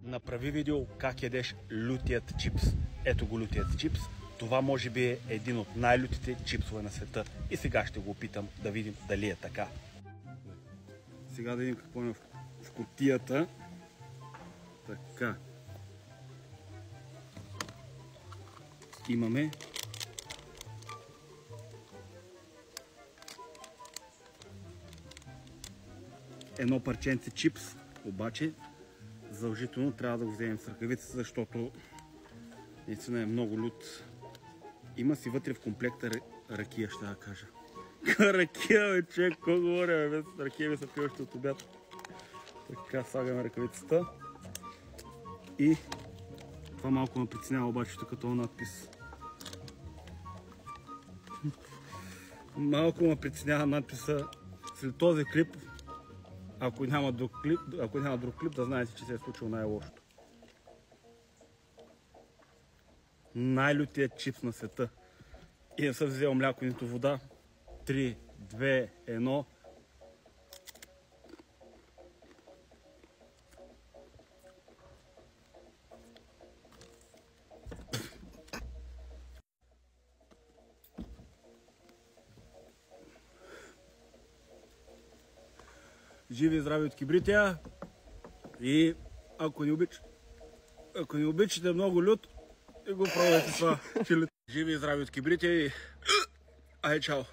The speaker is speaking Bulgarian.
Направи видео как ядеш лютият чипс. Ето го лютият чипс. Това може би е един от най-лютите чипсове на света. И сега ще го опитам да видим дали е така. Сега да видим какво е в кутията. Така. Имаме едно парченце чипс, обаче задължително трябва да го вземем с ръкавица, защото наистина е много лют. Има си вътре в комплекта ракия, ще да кажа. Ракия, бе, човек, какво говоря, бе, с ракия ми са пил още от обяд. Така, слагаме ръкавицата. И това малко ме притеснява обаче тук този надпис. Малко ме притеснява надписа след този клип. Ако няма друг клип, да знаете, че се е случило най-лошото. Най-лютият чипс на света. И не съм взел мляко, нито вода. 3, 2, 1. Живи и здрави от Кибрития. И ако не обичате много лют, и го пробвайте това. Живи и здрави от Кибрития и ай, чао!